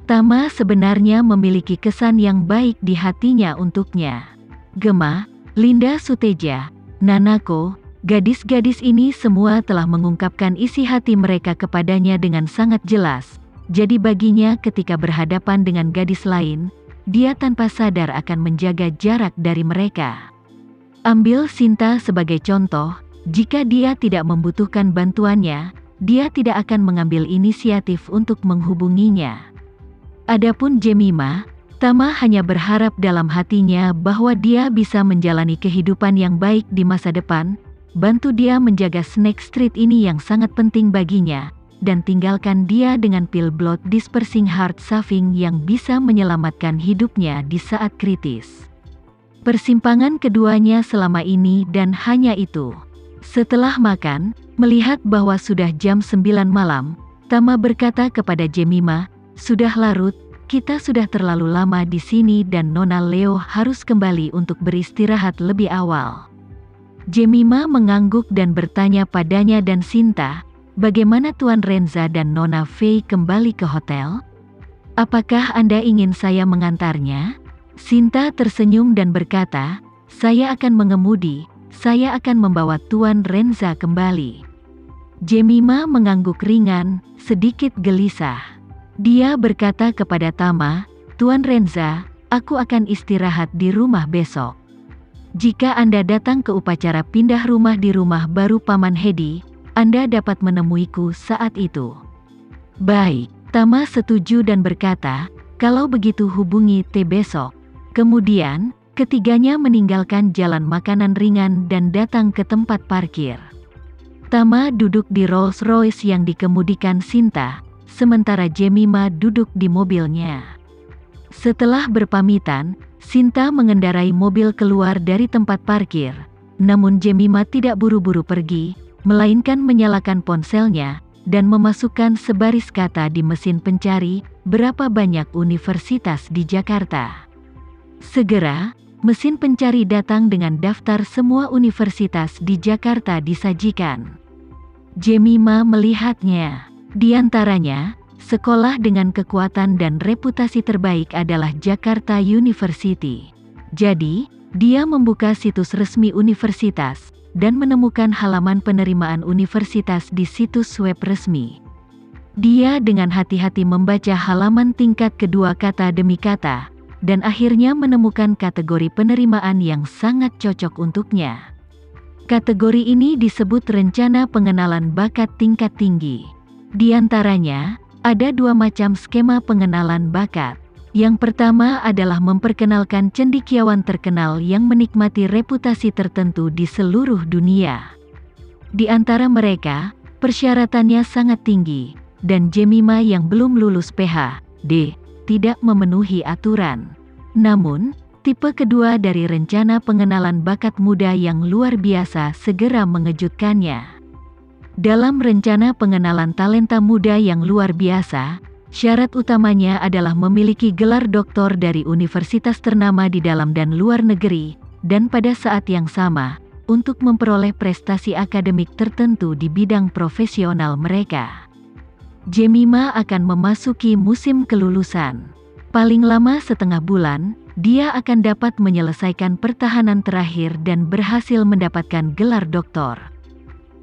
Tama sebenarnya memiliki kesan yang baik di hatinya untuknya. Gemma, Linda Suteja, Nanako, gadis-gadis ini semua telah mengungkapkan isi hati mereka kepadanya dengan sangat jelas. Jadi baginya ketika berhadapan dengan gadis lain, dia tanpa sadar akan menjaga jarak dari mereka. Ambil Sinta sebagai contoh, jika dia tidak membutuhkan bantuannya, dia tidak akan mengambil inisiatif untuk menghubunginya. Adapun Jemima, Tama hanya berharap dalam hatinya bahwa dia bisa menjalani kehidupan yang baik di masa depan, bantu dia menjaga Snake Street ini yang sangat penting baginya, dan tinggalkan dia dengan pil blood dispersing heart saving yang bisa menyelamatkan hidupnya di saat kritis. Persimpangan keduanya selama ini dan hanya itu. Setelah makan, melihat bahwa sudah jam 9 malam, Tama berkata kepada Jemima, "Sudah larut, kita sudah terlalu lama di sini dan Nona Leo harus kembali untuk beristirahat lebih awal." Jemima mengangguk dan bertanya padanya dan Sinta, "Bagaimana Tuan Renza dan Nona Faye kembali ke hotel? Apakah Anda ingin saya mengantarnya?" Sinta tersenyum dan berkata, "Saya akan mengemudi, saya akan membawa Tuan Renza kembali." Jemima mengangguk ringan, sedikit gelisah. Dia berkata kepada Tama, "Tuan Renza, aku akan istirahat di rumah besok. Jika Anda datang ke upacara pindah rumah di rumah baru Paman Hedi, Anda dapat menemuiku saat itu." "Baik," Tama setuju dan berkata, "Kalau begitu hubungi T besok." Kemudian, ketiganya meninggalkan jalan makanan ringan dan datang ke tempat parkir. Tama duduk di Rolls Royce yang dikemudikan Sinta, sementara Jemima duduk di mobilnya. Setelah berpamitan, Sinta mengendarai mobil keluar dari tempat parkir, namun Jemima tidak buru-buru pergi, melainkan menyalakan ponselnya, dan memasukkan sebaris kata di mesin pencari, "Berapa banyak universitas di Jakarta?" Segera, mesin pencari datang dengan daftar semua universitas di Jakarta disajikan. Jemima melihatnya. Di antaranya, sekolah dengan kekuatan dan reputasi terbaik adalah Jakarta University. Jadi, dia membuka situs resmi universitas, dan menemukan halaman penerimaan universitas di situs web resmi. Dia dengan hati-hati membaca halaman tingkat kedua kata demi kata, dan akhirnya menemukan kategori penerimaan yang sangat cocok untuknya. Kategori ini disebut rencana pengenalan bakat tingkat tinggi. Di antaranya, ada 2 macam skema pengenalan bakat. Yang pertama adalah memperkenalkan cendekiawan terkenal yang menikmati reputasi tertentu di seluruh dunia. Di antara mereka, persyaratannya sangat tinggi, dan Jemima yang belum lulus PhD, tidak memenuhi aturan. Namun, tipe kedua dari rencana pengenalan bakat muda yang luar biasa segera mengejutkannya. Dalam rencana pengenalan talenta muda yang luar biasa, syarat utamanya adalah memiliki gelar doktor dari universitas ternama di dalam dan luar negeri, dan pada saat yang sama, untuk memperoleh prestasi akademik tertentu di bidang profesional mereka. Jemima akan memasuki musim kelulusan. Paling lama setengah bulan, dia akan dapat menyelesaikan pertahanan terakhir dan berhasil mendapatkan gelar doktor.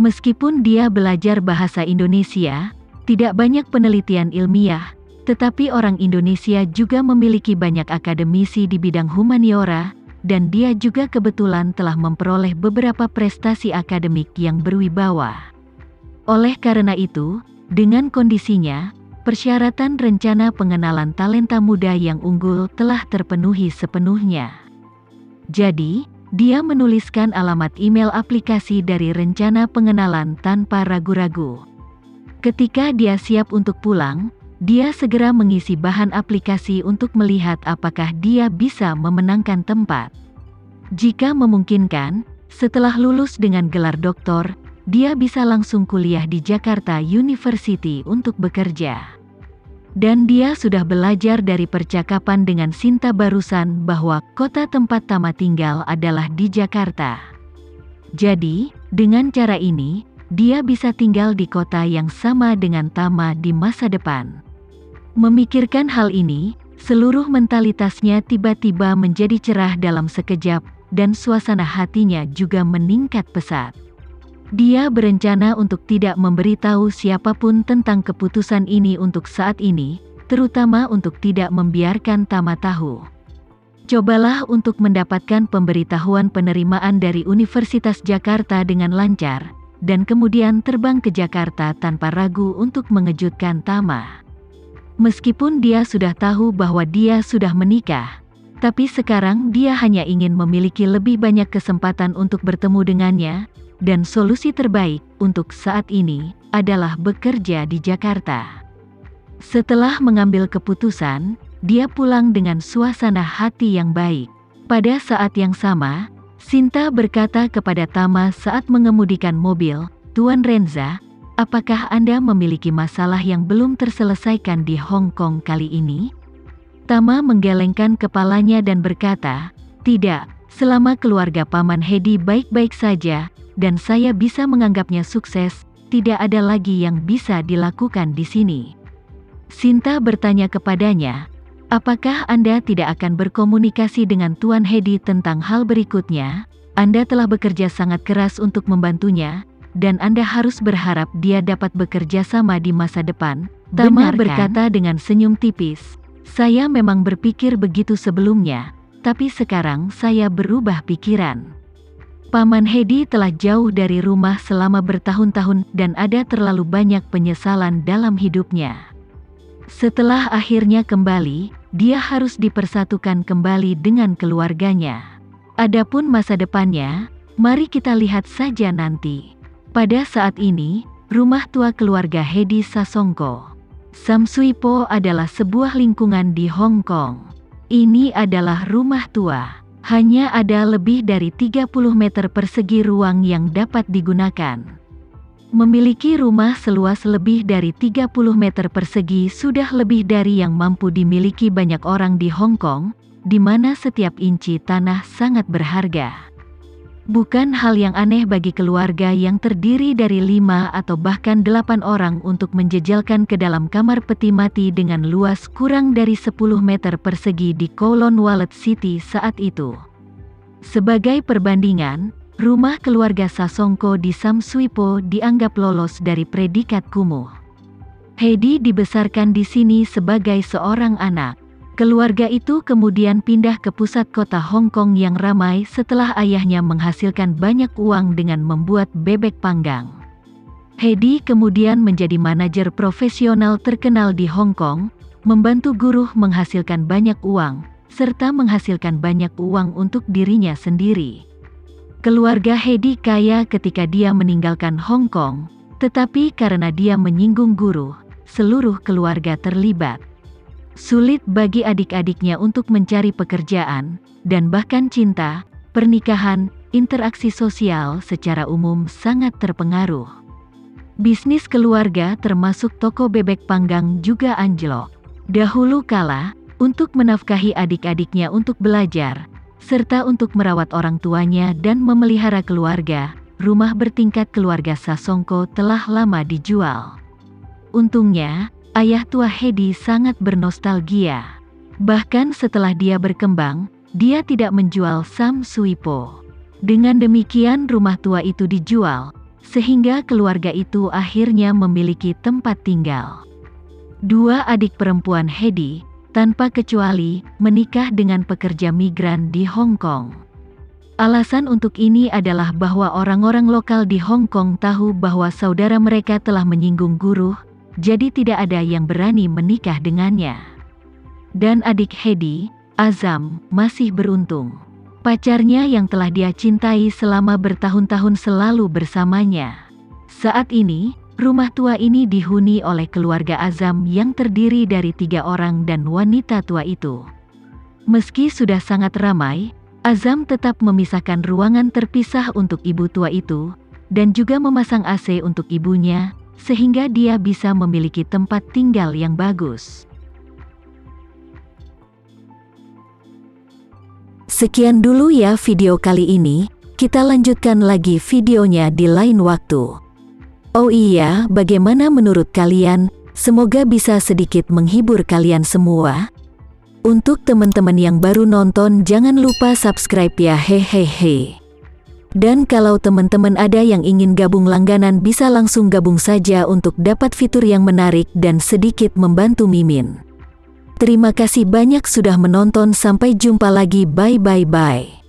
Meskipun dia belajar bahasa Indonesia, tidak banyak penelitian ilmiah, tetapi orang Indonesia juga memiliki banyak akademisi di bidang humaniora, dan dia juga kebetulan telah memperoleh beberapa prestasi akademik yang berwibawa. Oleh karena itu, dengan kondisinya, persyaratan rencana pengenalan talenta muda yang unggul telah terpenuhi sepenuhnya. Jadi, dia menuliskan alamat email aplikasi dari rencana pengenalan tanpa ragu-ragu. Ketika dia siap untuk pulang, dia segera mengisi bahan aplikasi untuk melihat apakah dia bisa memenangkan tempat. Jika memungkinkan, setelah lulus dengan gelar doktor, dia bisa langsung kuliah di Jakarta University untuk bekerja. Dan dia sudah belajar dari percakapan dengan Sinta barusan bahwa kota tempat Tama tinggal adalah di Jakarta. Jadi, dengan cara ini, dia bisa tinggal di kota yang sama dengan Tama di masa depan. Memikirkan hal ini, seluruh mentalitasnya tiba-tiba menjadi cerah dalam sekejap, dan suasana hatinya juga meningkat pesat. Dia berencana untuk tidak memberitahu siapapun tentang keputusan ini untuk saat ini, terutama untuk tidak membiarkan Tama tahu. Cobalah untuk mendapatkan pemberitahuan penerimaan dari Universitas Jakarta dengan lancar, dan kemudian terbang ke Jakarta tanpa ragu untuk mengejutkan Tama. Meskipun dia sudah tahu bahwa dia sudah menikah, tapi sekarang dia hanya ingin memiliki lebih banyak kesempatan untuk bertemu dengannya, dan solusi terbaik untuk saat ini adalah bekerja di Jakarta. Setelah mengambil keputusan, dia pulang dengan suasana hati yang baik. Pada saat yang sama, Sinta berkata kepada Tama saat mengemudikan mobil, "Tuan Renza, apakah Anda memiliki masalah yang belum terselesaikan di Hong Kong kali ini?" Tama menggelengkan kepalanya dan berkata, "Tidak, selama keluarga Paman Hedi baik-baik saja, dan saya bisa menganggapnya sukses, tidak ada lagi yang bisa dilakukan di sini." Sinta bertanya kepadanya, "Apakah Anda tidak akan berkomunikasi dengan Tuan Hedi tentang hal berikutnya? Anda telah bekerja sangat keras untuk membantunya, dan Anda harus berharap dia dapat bekerja sama di masa depan." Tama berkata dengan senyum tipis, "Saya memang berpikir begitu sebelumnya, tapi sekarang saya berubah pikiran. Paman Hedi telah jauh dari rumah selama bertahun-tahun dan ada terlalu banyak penyesalan dalam hidupnya. Setelah akhirnya kembali, dia harus dipersatukan kembali dengan keluarganya. Adapun masa depannya, mari kita lihat saja nanti." Pada saat ini, rumah tua keluarga Hedi Sasongko, Sam Sui Po adalah sebuah lingkungan di Hong Kong. Ini adalah rumah tua. Hanya ada lebih dari 30 meter persegi ruang yang dapat digunakan. Memiliki rumah seluas lebih dari 30 meter persegi sudah lebih dari yang mampu dimiliki banyak orang di Hong Kong, di mana setiap inci tanah sangat berharga. Bukan hal yang aneh bagi keluarga yang terdiri dari 5 atau bahkan 8 orang untuk menjejalkan ke dalam kamar peti mati dengan luas kurang dari 10 meter persegi di Kowloon Wallet City saat itu. Sebagai perbandingan, rumah keluarga Sasongko di Sam Sui Po dianggap lolos dari predikat kumuh. Hedi dibesarkan di sini sebagai seorang anak. Keluarga itu kemudian pindah ke pusat kota Hong Kong yang ramai setelah ayahnya menghasilkan banyak uang dengan membuat bebek panggang. Hedi kemudian menjadi manajer profesional terkenal di Hong Kong, membantu guru menghasilkan banyak uang, serta menghasilkan banyak uang untuk dirinya sendiri. Keluarga Hedi kaya ketika dia meninggalkan Hong Kong, tetapi karena dia menyinggung guru, seluruh keluarga terlibat. Sulit bagi adik-adiknya untuk mencari pekerjaan, dan bahkan cinta, pernikahan, interaksi sosial secara umum sangat terpengaruh. Bisnis keluarga termasuk toko bebek panggang juga anjlok. Dahulu kala, untuk menafkahi adik-adiknya untuk belajar, serta untuk merawat orang tuanya dan memelihara keluarga, rumah bertingkat keluarga Sasongko telah lama dijual. Untungnya, ayah tua Hedi sangat bernostalgia. Bahkan setelah dia berkembang, dia tidak menjual Sam Sui Po. Dengan demikian rumah tua itu dijual, sehingga keluarga itu akhirnya memiliki tempat tinggal. 2 adik perempuan Hedi, tanpa kecuali, menikah dengan pekerja migran di Hong Kong. Alasan untuk ini adalah bahwa orang-orang lokal di Hong Kong tahu bahwa saudara mereka telah menyinggung guru, jadi tidak ada yang berani menikah dengannya. Dan adik Hedi, Azam, masih beruntung. Pacarnya yang telah dia cintai selama bertahun-tahun selalu bersamanya. Saat ini, rumah tua ini dihuni oleh keluarga Azam yang terdiri dari 3 orang dan wanita tua itu. Meski sudah sangat ramai, Azam tetap memisahkan ruangan terpisah untuk ibu tua itu, dan juga memasang AC untuk ibunya, sehingga dia bisa memiliki tempat tinggal yang bagus. Sekian dulu ya video kali ini, kita lanjutkan lagi videonya di lain waktu. Oh iya, bagaimana menurut kalian? Semoga bisa sedikit menghibur kalian semua. Untuk teman-teman yang baru nonton, jangan lupa subscribe ya, hehehe. Dan kalau teman-teman ada yang ingin gabung langganan, bisa langsung gabung saja untuk dapat fitur yang menarik dan sedikit membantu Mimin. Terima kasih banyak sudah menonton, sampai jumpa lagi, bye bye bye.